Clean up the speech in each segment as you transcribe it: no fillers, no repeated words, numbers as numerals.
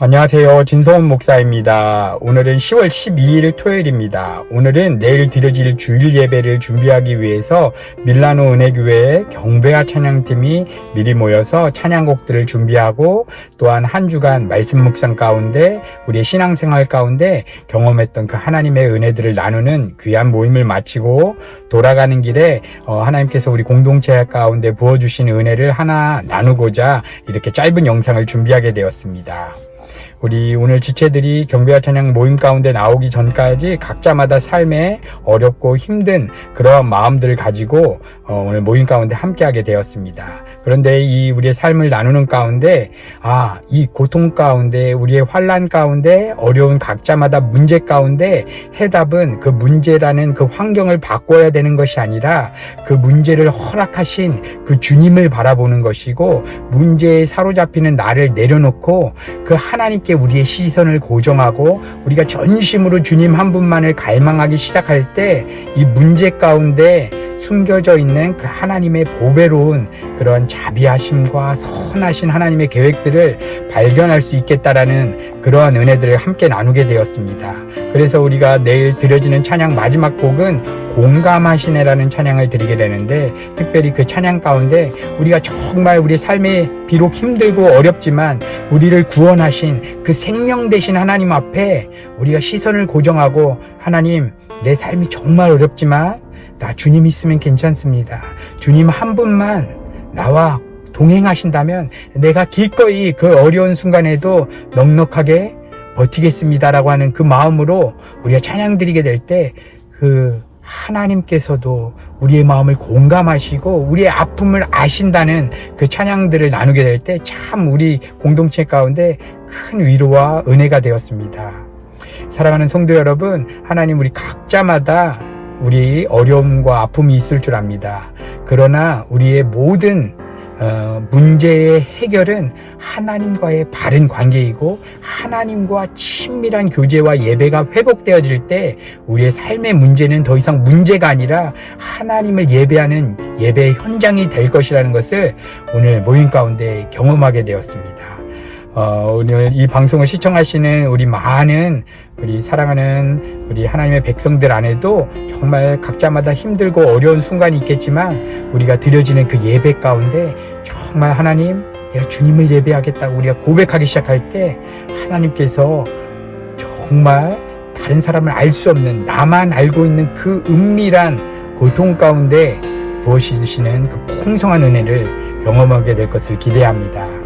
안녕하세요. 진성훈 목사입니다. 오늘은 10월 12일 토요일입니다. 오늘은 내일 드려질 주일 예배를 준비하기 위해서 밀라노 은혜교회 경배와 찬양팀이 미리 모여서 찬양곡들을 준비하고 또한 한 주간 말씀 묵상 가운데 우리의 신앙생활 가운데 경험했던 그 하나님의 은혜들을 나누는 귀한 모임을 마치고 돌아가는 길에 하나님께서 우리 공동체 가운데 부어주신 은혜를 하나 나누고자 이렇게 짧은 영상을 준비하게 되었습니다. 우리 오늘 지체들이 경배와 찬양 모임 가운데 나오기 전까지 각자마다 삶에 어렵고 힘든 그러한 마음들을 가지고 오늘 모임 가운데 함께하게 되었습니다. 그런데 이 우리의 삶을 나누는 가운데 이 고통 가운데 우리의 환난 가운데 어려운 각자마다 문제 가운데 해답은 그 문제라는 그 환경을 바꿔야 되는 것이 아니라 그 문제를 허락하신 그 주님을 바라보는 것이고 문제에 사로잡히는 나를 내려놓고 그 하나님께 우리의 시선을 고정하고 우리가 전심으로 주님 한 분만을 갈망하기 시작할 때 이 문제 가운데 숨겨져 있는 그 하나님의 보배로운 그런 자비하심과 선하신 하나님의 계획들을 발견할 수 있겠다라는 그러한 은혜들을 함께 나누게 되었습니다. 그래서 우리가 내일 드려지는 찬양 마지막 곡은 공감하시네라는 찬양을 드리게 되는데 특별히 그 찬양 가운데 우리가 정말 우리 삶에 비록 힘들고 어렵지만 우리를 구원하신 그 생명 되신 하나님 앞에 우리가 시선을 고정하고 하나님 내 삶이 정말 어렵지만 나 주님 있으면 괜찮습니다. 주님 한 분만 나와 동행하신다면 내가 기꺼이 그 어려운 순간에도 넉넉하게 버티겠습니다라고 하는 그 마음으로 우리가 찬양 드리게 될 때 그 하나님께서도 우리의 마음을 공감하시고 우리의 아픔을 아신다는 그 찬양들을 나누게 될 때 참 우리 공동체 가운데 큰 위로와 은혜가 되었습니다. 사랑하는 성도 여러분, 하나님 우리 각자마다 우리 어려움과 아픔이 있을 줄 압니다. 그러나 우리의 모든 문제의 해결은 하나님과의 바른 관계이고 하나님과 친밀한 교제와 예배가 회복되어질 때 우리의 삶의 문제는 더 이상 문제가 아니라 하나님을 예배하는 예배의 현장이 될 것이라는 것을 오늘 모임 가운데 경험하게 되었습니다. 오늘 이 방송을 시청하시는 우리 많은 우리 사랑하는 우리 하나님의 백성들 안에도 정말 각자마다 힘들고 어려운 순간이 있겠지만 우리가 드려지는 그 예배 가운데 정말 하나님 내가 주님을 예배하겠다고 우리가 고백하기 시작할 때 하나님께서 정말 다른 사람을 알 수 없는 나만 알고 있는 그 은밀한 고통 가운데 부어주시는 그 풍성한 은혜를 경험하게 될 것을 기대합니다.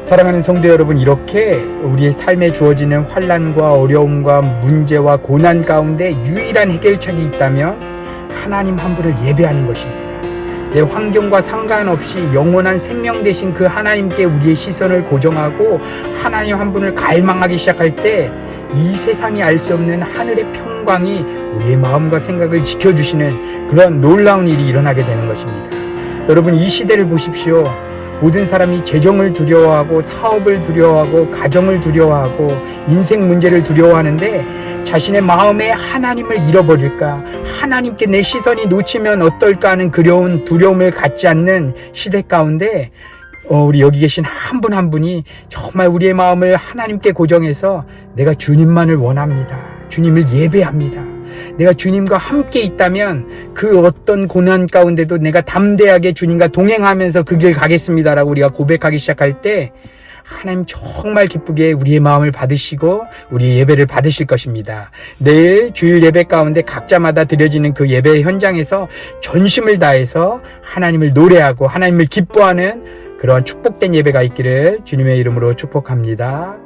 사랑하는 성도 여러분, 이렇게 우리의 삶에 주어지는 환난과 어려움과 문제와 고난 가운데 유일한 해결책이 있다면 하나님 한 분을 예배하는 것입니다. 내 환경과 상관없이 영원한 생명 되신 그 하나님께 우리의 시선을 고정하고 하나님 한 분을 갈망하기 시작할 때 이 세상이 알 수 없는 하늘의 평강이 우리의 마음과 생각을 지켜주시는 그런 놀라운 일이 일어나게 되는 것입니다. 여러분, 이 시대를 보십시오. 모든 사람이 재정을 두려워하고 사업을 두려워하고 가정을 두려워하고 인생 문제를 두려워하는데 자신의 마음에 하나님을 잃어버릴까, 하나님께 내 시선이 놓치면 어떨까 하는 두려움을 갖지 않는 시대 가운데 우리 여기 계신 한 분 한 분이 정말 우리의 마음을 하나님께 고정해서 내가 주님만을 원합니다. 주님을 예배합니다. 내가 주님과 함께 있다면 그 어떤 고난 가운데도 내가 담대하게 주님과 동행하면서 그 길 가겠습니다라고 우리가 고백하기 시작할 때 하나님 정말 기쁘게 우리의 마음을 받으시고 우리의 예배를 받으실 것입니다. 내일 주일 예배 가운데 각자마다 드려지는 그 예배 현장에서 전심을 다해서 하나님을 노래하고 하나님을 기뻐하는 그러한 축복된 예배가 있기를 주님의 이름으로 축복합니다.